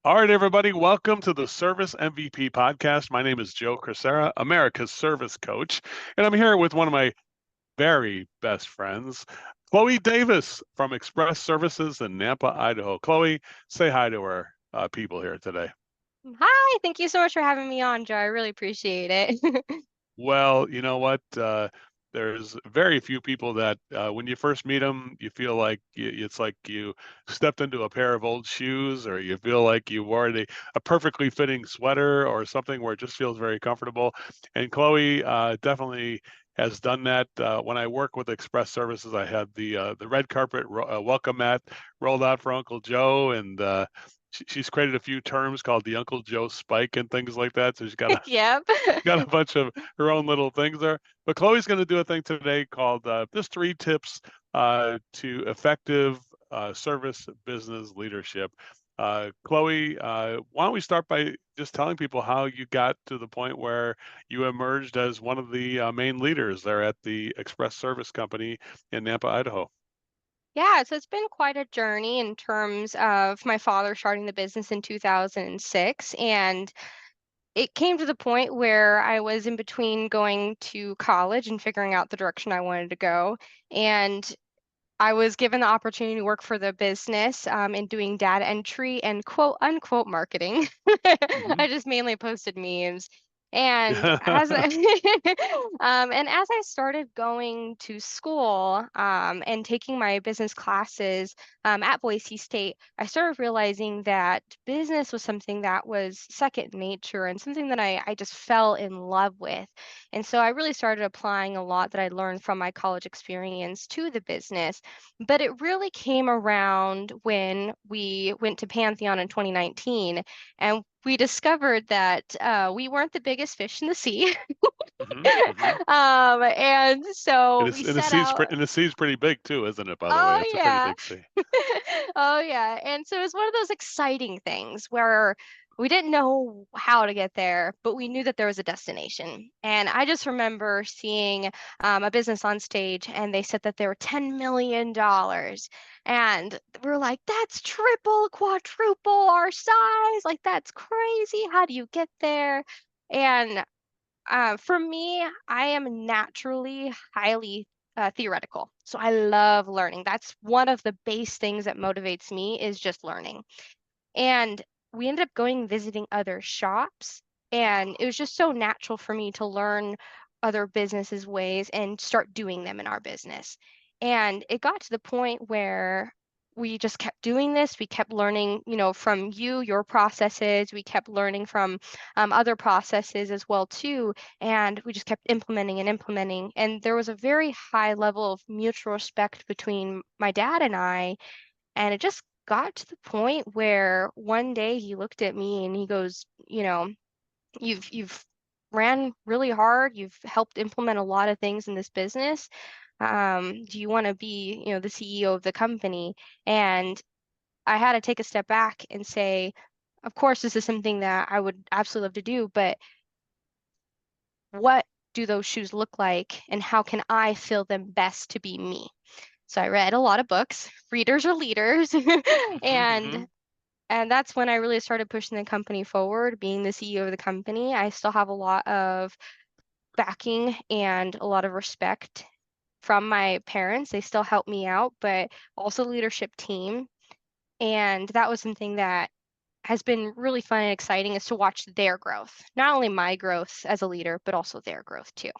All right, everybody, welcome to the Service MVP podcast. My name is Joe Crisara, America's Service Coach, and I'm here with one of my very best friends, Chloe Davis from Express Services in Nampa, Idaho. Chloe, say hi to our people here today. Hi, thank you so much for having me on, Joe. I really appreciate it. Well, you know what? There's very few people that when you first meet them, you feel like it's like you stepped into a pair of old shoes, or you feel like you wore a perfectly fitting sweater or something where it just feels very comfortable. And Chloe definitely has done that. When I work with Express Services, I had the red carpet welcome mat rolled out for Uncle Joe, and she's created a few terms called the Uncle Joe spike and things like that. So she's got Yep. got a bunch of her own little things there. But Chloe's going to do a thing today called just 3 tips to effective service business leadership. Chloe, why don't we start by just telling people how you got to the point where you emerged as one of the main leaders there at the Express Service Company in Nampa, Idaho. Yeah, so it's been quite a journey in terms of my father starting the business in 2006. And it came to the point where I was in between going to college and figuring out the direction I wanted to go. And I was given the opportunity to work for the business in doing data entry and quote unquote marketing. Hmm. I just mainly posted memes. And as I, and as I started going to school and taking my business classes at Boise State, I started realizing that business was something that was second nature and something that I just fell in love with. And so I really started applying a lot that I learned from my college experience to the business. But it really came around when we went to Pantheon in 2019 and we discovered that we weren't the biggest fish in the sea. Hmm. Hmm. And so we And the set out. and the sea's pretty big too, isn't it? By the way, Oh it's a pretty yeah. big sea. Oh yeah. And so it was one of those exciting things where we didn't know how to get there, but we knew that there was a destination. And I just remember seeing a business on stage and they said that they were $10 million. And we were like, that's triple, quadruple our size. Like, that's crazy. How do you get there? And for me, I am naturally highly theoretical. So I love learning. That's one of the base things that motivates me is just learning. And we ended up going visiting other shops, and it was just so natural for me to learn other businesses' ways and start doing them in our business. And it got to the point where we just kept doing this. We kept learning, from you, your processes. We kept learning from other processes as well too. And we just kept implementing and implementing. And there was a very high level of mutual respect between my dad and I, and it just got to the point where one day he looked at me and he goes, you've ran really hard. You've helped implement a lot of things in this business. Do you want to be, the CEO of the company? And I had to take a step back and say, of course, this is something that I would absolutely love to do, but what do those shoes look like and how can I fill them best to be me? So I read a lot of books. Readers are leaders. Hmm. and Hmm. And that's when I really started pushing the company forward, being the CEO of the company. I still have a lot of backing and a lot of respect from my parents. They still help me out, but also the leadership team. And that was something that has been really fun and exciting is to watch their growth, not only my growth as a leader, but also their growth too.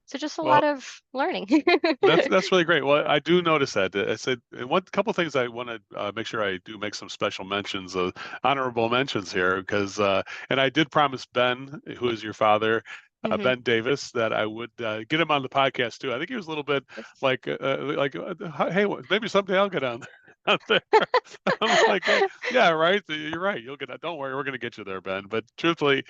So just a lot Well, of learning. that's really great. Well, I do notice that. I said one couple things I want to make sure I do make some special mentions, honorable mentions here, because and I did promise Ben, who is your father, Hmm. Ben Davis, that I would get him on the podcast too. I think he was a little bit hey, maybe someday I'll get on there. Out there. I'm like, yeah, right. You're right. You'll get. Don't worry, we're going to get you there, Ben. But truthfully,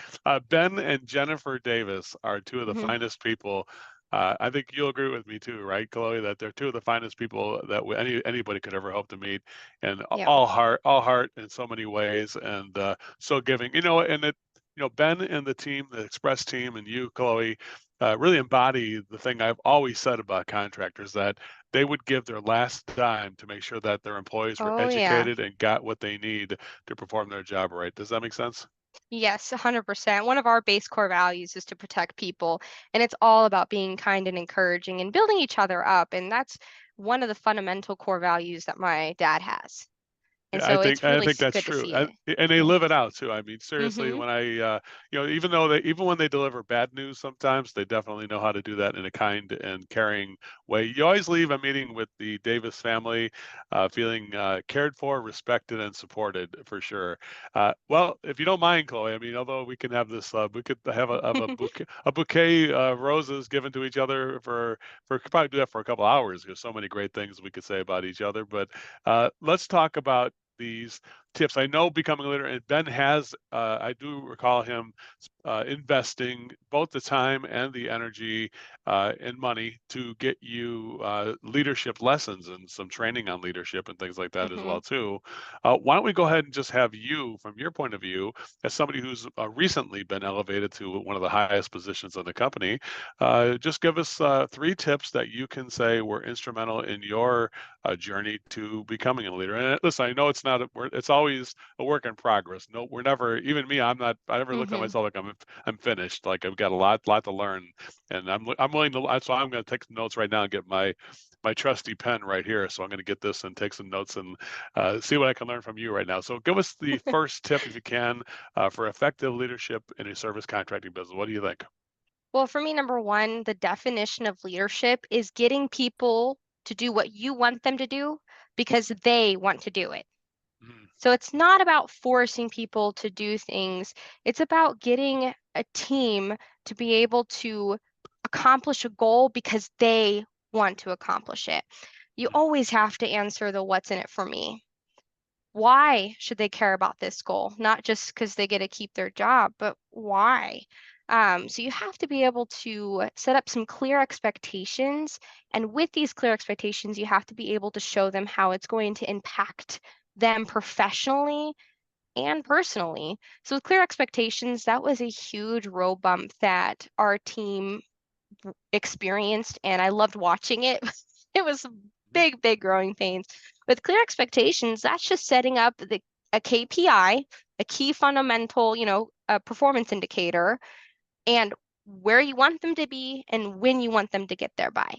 Ben and Jennifer Davis are two of the Hmm. finest people. I think you'll agree with me too, right, Chloe? That they're two of the finest people that anybody could ever hope to meet, and Yeah. all heart in so many ways, and so giving. And Ben and the team, the Express team, and you, Chloe. really embody the thing I've always said about contractors, that they would give their last dime to make sure that their employees were Oh, yeah. educated and got what they need to perform their job right. Does that make sense? Yes, 100%. One of our base core values is to protect people, and it's all about being kind and encouraging and building each other up. And that's one of the fundamental core values that my dad has. And Yeah, so it's I really think that's good to true, see it. and they Yeah. live it out too. I mean, seriously, Mm-hmm. when even though even when they deliver bad news, sometimes they definitely know how to do that in a kind and caring way. You always leave a meeting with the Davis family feeling cared for, respected, and supported for sure. Well, if you don't mind, Chloe, I mean, although we can have this, we could have a bouquet of roses given to each other for could probably do that for a couple hours. There's so many great things we could say about each other, but let's talk about these tips. I know becoming a leader, and Ben has, I do recall him investing both the time and the energy and money to get you leadership lessons and some training on leadership and things like that as Mm-hmm. well too. Why don't we go ahead and just have you, from your point of view, as somebody who's recently been elevated to one of the highest positions in the company, just give us 3 tips that you can say were instrumental in your journey to becoming a leader. And listen, I know it's not, it's always a work in progress. No, we're never, even me, I never look at Mm-hmm. myself like I'm finished. Like I've got a lot to learn, and I'm willing to. So I'm going to take some notes right now and get my trusty pen right here. So I'm going to get this and take some notes and see what I can learn from you right now. So give us the first tip, if you can, for effective leadership in a service contracting business. What do you think? Well, for me, number one, the definition of leadership is getting people to do what you want them to do because they want to do it. Mm, So it's not about forcing people to do things. It's about getting a team to be able to accomplish a goal because they want to accomplish it. You mm, always have to answer the what's in it for me. Why should they care about this goal? Not just because they get to keep their job, but why? So you have to be able to set up some clear expectations. And with these clear expectations, you have to be able to show them how it's going to impact them professionally and personally. So with clear expectations, that was a huge road bump that our team experienced, and I loved watching it. It was mm, big growing pains. With clear expectations, that's just setting up a KPI, a key fundamental, a performance indicator, and where you want them to be and when you want them to get there by.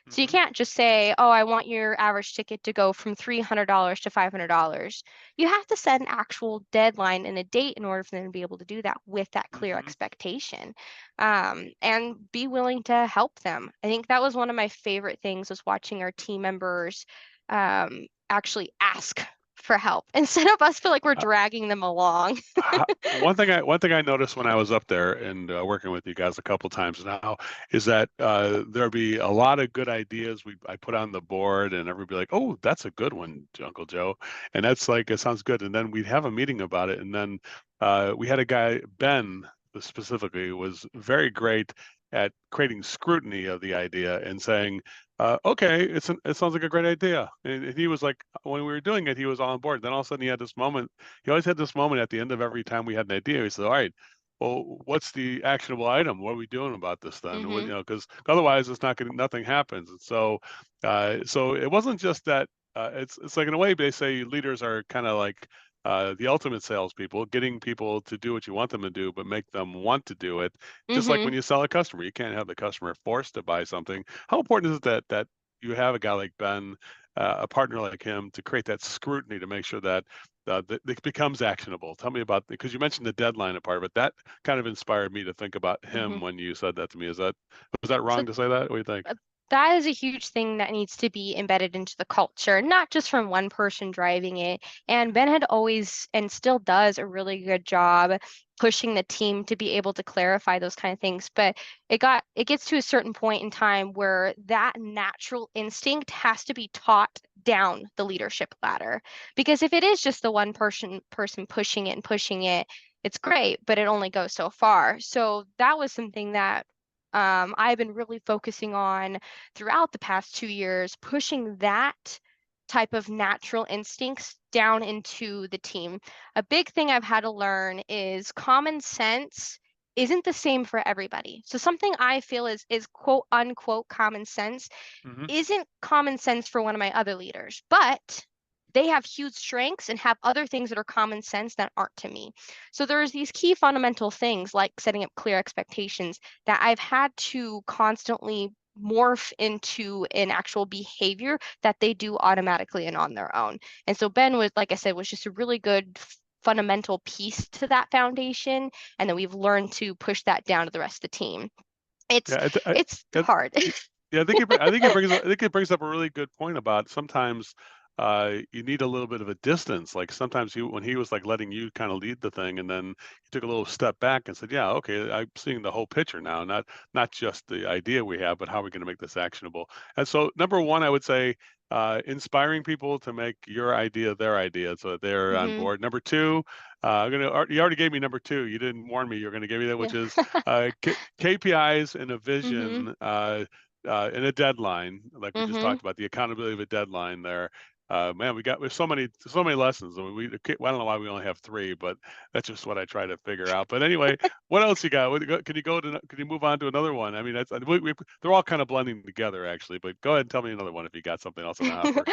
So you mhm, can't just say, oh, I want your average ticket to go from $300 to $500. You have to set an actual deadline and a date in order for them to be able to do that with that clear mhm. expectation, and be willing to help them. I think that was one of my favorite things was watching our team members actually ask for help instead of us feel like we're dragging them along. One thing I noticed when I was up there and working with you guys a couple times now is that there'll be a lot of good ideas I put on the board, and everybody like, oh, that's a good one, Uncle Joe, and that's like, it sounds good, and then we'd have a meeting about it, and then we had a guy, Ben specifically, was very great at creating scrutiny of the idea and saying, okay, it sounds like a great idea. And he was like, when we were doing it, he was on board. Then all of a sudden, he had this moment. He always had this moment at the end of every time we had an idea. He said, "All right, well, what's the actionable item? What are we doing about this then? Hmm. Because otherwise, it's not going. Nothing happens." And so, so it wasn't just that. It's like in a way they say leaders are kind of like the ultimate salespeople, getting people to do what you want them to do, but make them want to do it. Just like Hmm. when you sell a customer, you can't have the customer forced to buy something. How important is it that you have a guy like Ben, a partner like him, to create that scrutiny to make sure that it becomes actionable? Tell me about, because you mentioned the deadline part of it. That kind of inspired me to think about him Hmm. when you said that to me. Was that So wrong to say that? What do you think? uh, that is a huge thing that needs to be embedded into the culture, not just from one person driving it. And Ben had always and still does a really good job pushing the team to be able to clarify those kind of things. But it gets to a certain point in time where that natural instinct has to be taught down the leadership ladder. Because if it is just the one person pushing it and pushing it, it's great, but it only goes so far. So that was something that I've been really focusing on throughout the past 2 years, pushing that type of natural instincts down into the team. A big thing I've had to learn is common sense isn't the same for everybody. So something I feel is quote unquote common sense Hmm. isn't common sense for one of my other leaders, but they have huge strengths and have other things that are common sense that aren't to me. So there's these key fundamental things like setting up clear expectations that I've had to constantly morph into an actual behavior that they do automatically and on their own. And so Ben was, like I said, was just a really good fundamental piece to that foundation. And then we've learned to push that down to the rest of the team. It's Yeah, it's I, hard. yeah, I think it brings up a really good point about sometimes you need a little bit of a distance. Like sometimes when he was like letting you kind of lead the thing, and then he took a little step back and said, "Yeah, okay, I'm seeing the whole picture now, not just the idea we have, but how we're going to make this actionable." And so, number one, I would say inspiring people to make your idea their idea, so that they're on Hmm. board. Number two, you already gave me number two. You didn't warn me you're going to give me that, Yeah. which is KPIs and a Hmm. vision. And a deadline, like we just Hmm. talked about, the accountability of a deadline there. Man, we have so many lessons. I mean, I don't know why we only have three, but that's just what I try to figure out. But anyway, what else you got? Can you can you move on to another one? I mean, they're all kind of blending together actually. But go ahead and tell me another one if you got something else in the hopper.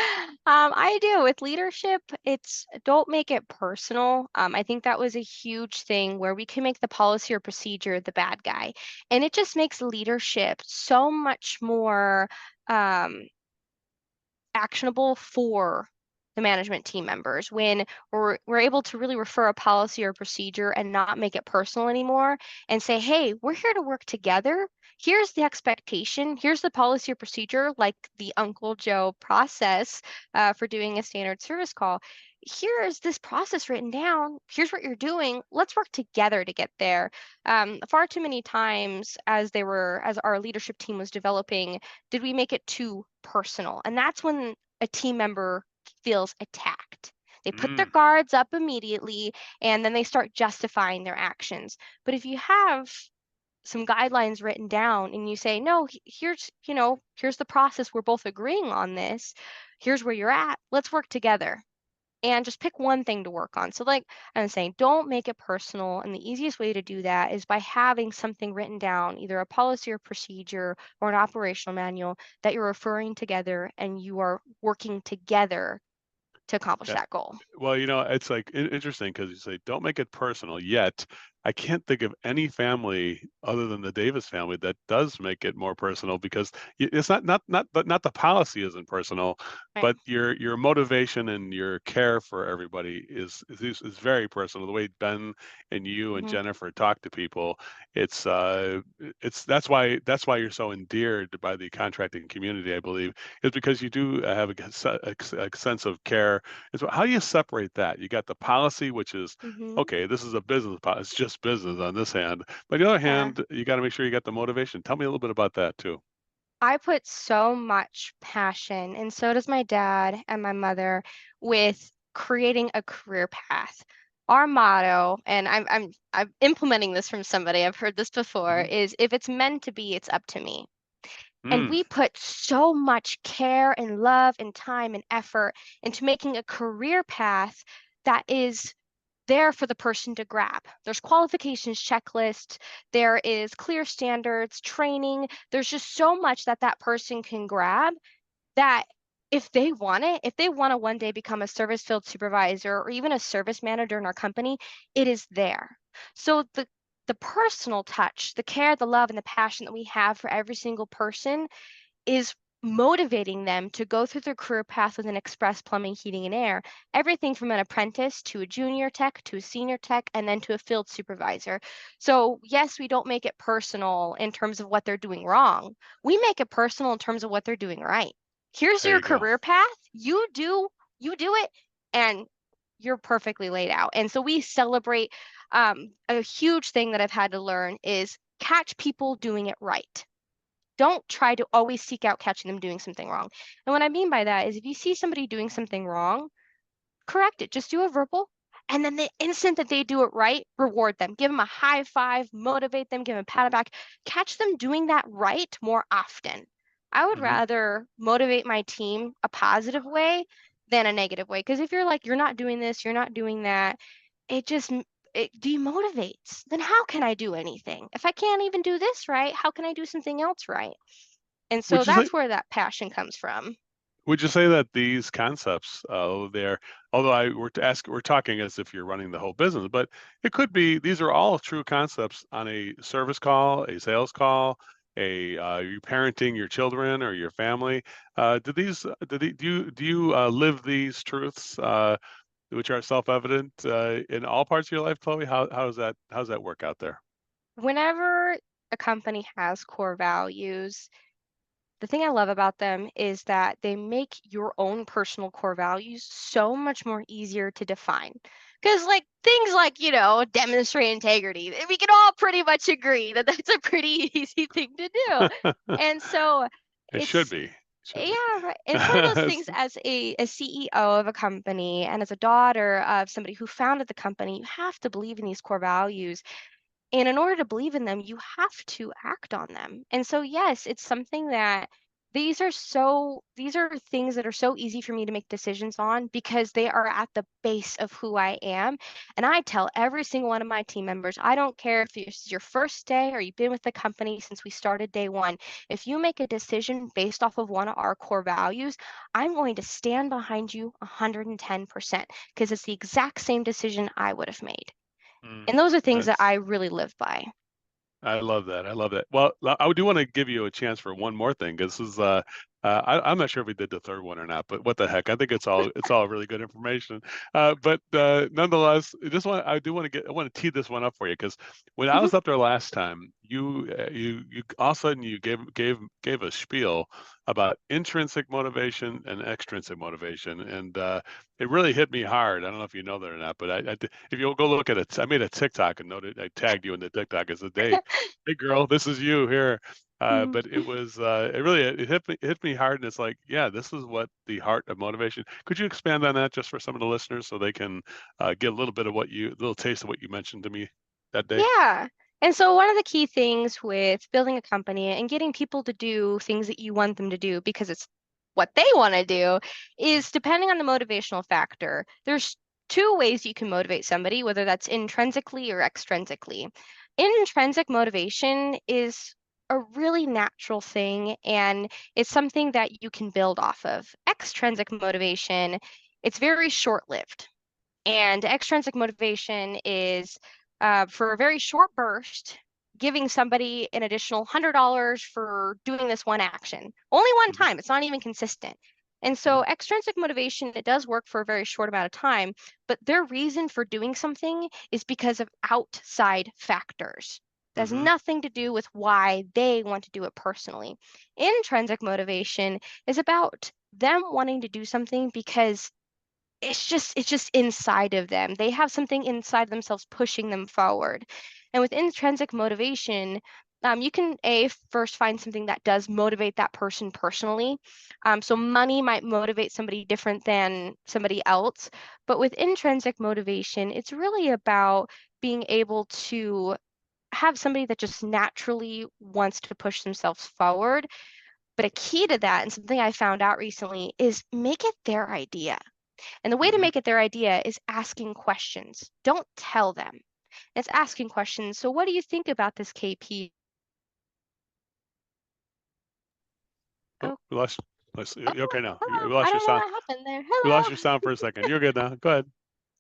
I do. With leadership, it's don't make it personal. I think that was a huge thing where we can make the policy or procedure the bad guy. And it just makes leadership so much more um, actionable for the management team members when we're able to really refer a policy or procedure and not make it personal anymore and say, hey, we're here to work together. Here's the expectation. Here's the policy or procedure, like the Uncle Joe process for doing a standard service call. Here is this process written down. Here's what you're doing. Let's work together to get there. Far too many times as our leadership team was developing, did we make it too personal? And that's when a team member feels attacked. They put their Mm, guards up immediately and then they start justifying their actions. But if you have some guidelines written down and you say, no, here's the process. We're both agreeing on this. Here's where you're at. Let's work together and just pick one thing to work on. So, like I'm saying, don't make it personal. And the easiest way to do that is by having something written down, either a policy or procedure or an operational manual that you're referring together and you are working together to accomplish yeah. that goal. Well, it's like interesting because you say don't make it personal. Yet, I can't think of any family other than the Davis family that does make it more personal because it's not the policy isn't personal, Right. but your motivation and your care for everybody is very personal. The way Ben and you and Hmm. Jennifer talk to people, it's that's why you're so endeared by the contracting community. I believe is because you do have a sense of care. And so how do you separate that? You got the policy, which is, Hmm. okay, this is a business policy. It's just business on this hand. But on the other Yeah. hand, you got to make sure you got the motivation. Tell me a little bit about that too. I put so much passion, and so does my dad and my mother, with creating a career path. Our motto, and I'm implementing this from somebody, I've heard this before, Hmm. is if it's meant to be, it's up to me. And Mm, we put so much care and love and time and effort into making a career path that is there for the person to grab. There's qualifications checklist, there is clear standards, training. There's just so much that that person can grab that if they want it, if they want to one day become a service field supervisor or even a service manager in our company, it is there. So the personal touch, the care, the love, and the passion that we have for every single person is motivating them to go through their career path within express plumbing, heating, and air. Everything from an apprentice to a junior tech to a senior tech and then to a field supervisor. So, yes, we don't make it personal in terms of what they're doing wrong. We make it personal in terms of what they're doing right. Here's there your you go. career path. You do it, and you're perfectly laid out. And so we celebrate a huge thing that I've had to learn is catch people doing it right. Don't try to always seek out catching them doing something wrong. And what I mean by that is if you see somebody doing something wrong, correct it. Just do a verbal. And then the instant that they do it right, reward them. Give them a high five, motivate them, give them a pat on the back. Catch them doing that right more often. I would Hmm. rather motivate my team a positive way than a negative way. Because if you're like, you're not doing this, you're not doing that, it just it demotivates. Then how can I do anything? If I can't even do this right, how can I do something else right? And so Would you say that's where that passion comes from. would you say that these concepts, they're although we're talking as if you're running the whole business, but it could be these are all true concepts on a service call, a sales call, you parenting your children or your family. Do you live these truths, which are self-evident in all parts of your life, Chloe? How's that work out there? Whenever a company has core values, the thing I love about them is that they make your own personal core values so much more easier to define. Because, like, things like, demonstrate integrity, we can all pretty much agree that that's a pretty easy thing to do. And so It should it's, be. It should be. yeah, right. It's one of those things as a CEO of a company and as a daughter of somebody who founded the company, you have to believe in these core values. And in order to believe in them, you have to act on them. And so, yes, it's something that these are things that are so easy for me to make decisions on because they are at the base of who I am. And I tell every single one of my team members, I don't care if this is your first day or you've been with the company since we started day one. If you make a decision based off of one of our core values, I'm going to stand behind you 110% because it's the exact same decision I would have made. Mm, And those are things that that's I really live by. I love that. I love that. Well, I do want to give you a chance for one more thing. This is I'm not sure if we did the third one or not, but what the heck? I think it's all really good information. But nonetheless, I do want to I want to tee this one up for you because when I Mhm. was up there last time, you all of a sudden you gave a spiel about intrinsic motivation and extrinsic motivation, and it really hit me hard. I don't know if you know that or not, but if you'll go look at it, I made a TikTok and noted I tagged you in the TikTok as a day. Hey girl, this is you here. Mhm. But it was it really it hit me hard, and it's like, yeah, this is what the heart of motivation. Could you expand on that just for some of the listeners so they can get a little bit of little taste of what you mentioned to me that day? Yeah. And so one of the key things with building a company and getting people to do things that you want them to do because it's what they want to do is depending on the motivational factor. There's two ways you can motivate somebody, whether that's intrinsically or extrinsically. Intrinsic motivation is a really natural thing and it's something that you can build off of. Extrinsic motivation, it's very short-lived. And extrinsic motivation is for a very short burst, giving somebody an additional $100 for doing this one action. Only one Hmm. time, it's not even consistent. And so Hmm. extrinsic motivation, it does work for a very short amount of time, but their reason for doing something is because of outside factors. It has Hmm. nothing to do with why they want to do it personally. Intrinsic motivation is about them wanting to do something because it's just inside of them. They have something inside themselves pushing them forward. And with intrinsic motivation, you can first find something that does motivate that person personally. So money might motivate somebody different than somebody else, but with intrinsic motivation, it's really about being able to have somebody that just naturally wants to push themselves forward. But a key to that, and something I found out recently, is make it their idea. And the way to Hmm. make it their idea is asking questions. Don't tell them. It's asking questions. So what do you think about this KP? Oh, Oh, you're okay now. We hello. I lost your don't know sound. what happened there. We lost your Hello. sound for a second. You're good now. Go ahead.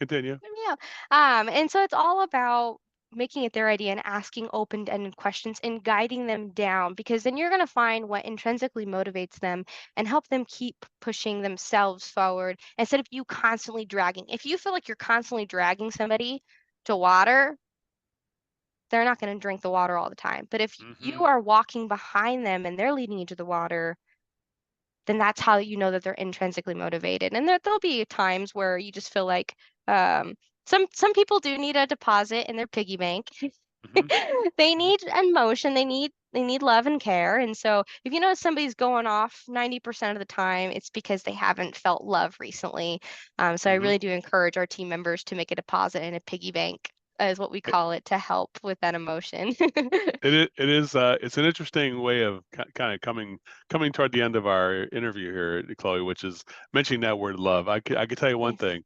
Continue. Yeah. And so it's all about making it their idea and asking open-ended questions and guiding them down because then you're going to find what intrinsically motivates them and help them keep pushing themselves forward instead of you constantly dragging. If you feel like you're constantly dragging somebody to water, they're not going to drink the water all the time. But if you Hmm. are walking behind them and they're leading you to the water, then that's how you know that they're intrinsically motivated. And there'll be times where you just feel like um, some people do need a deposit in their piggy bank. Hmm. They Hmm. need emotion, they need love and care. And so if you know somebody's going off 90% of the time, it's because they haven't felt love recently. So I Hmm. really do encourage our team members to make a deposit in a piggy bank, is what we call it, to help with that emotion. It is it's an interesting way of kind of coming toward the end of our interview here, Chloe, which is mentioning that word love. I could tell you one Yes. thing.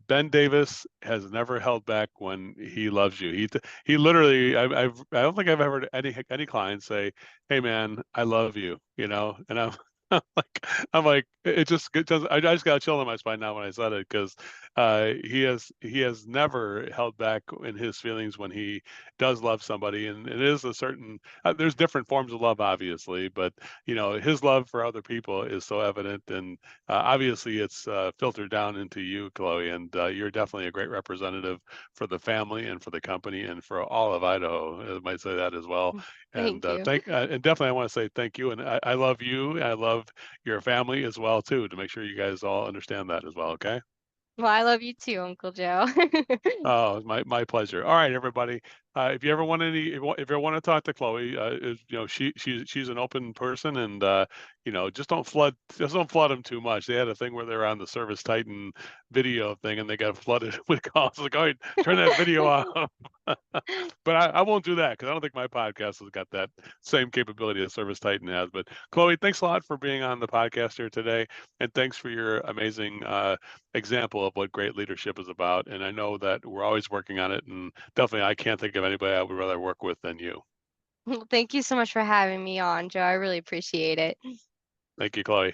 Ben Davis has never held back when he loves you. He literally, I don't think I've ever heard any client say, "Hey man, I love you," and I'm I'm like, it just I just got a chill in my spine now when I said it, because he has never held back in his feelings when he does love somebody, and it is a certain there's different forms of love, obviously, but his love for other people is so evident, and obviously it's filtered down into you, Chloe, and you're definitely a great representative for the family and for the company and for all of Idaho. I might say that as well. And Thank you. and definitely I want to say thank you, and I love you. I love your family as well too. To make sure you guys all understand that as well. Okay. Well, I love you too, Uncle Joe. Oh, my pleasure. All right, everybody. If you ever want if you ever want to talk to Chloe, she's an open person, and just don't flood them too much. They had a thing where they were on the Service Titan video thing, and they got flooded with calls. Like, all right, turn that video off. But I won't do that, because I don't think my podcast has got that same capability as Service Titan has. But Chloe, thanks a lot for being on the podcast here today, and thanks for your amazing example of what great leadership is about. And I know that we're always working on it, and definitely I can't think of anybody I would rather work with than you. Thank you so much for having me on, Joe. I really appreciate it. Thank you, Chloe.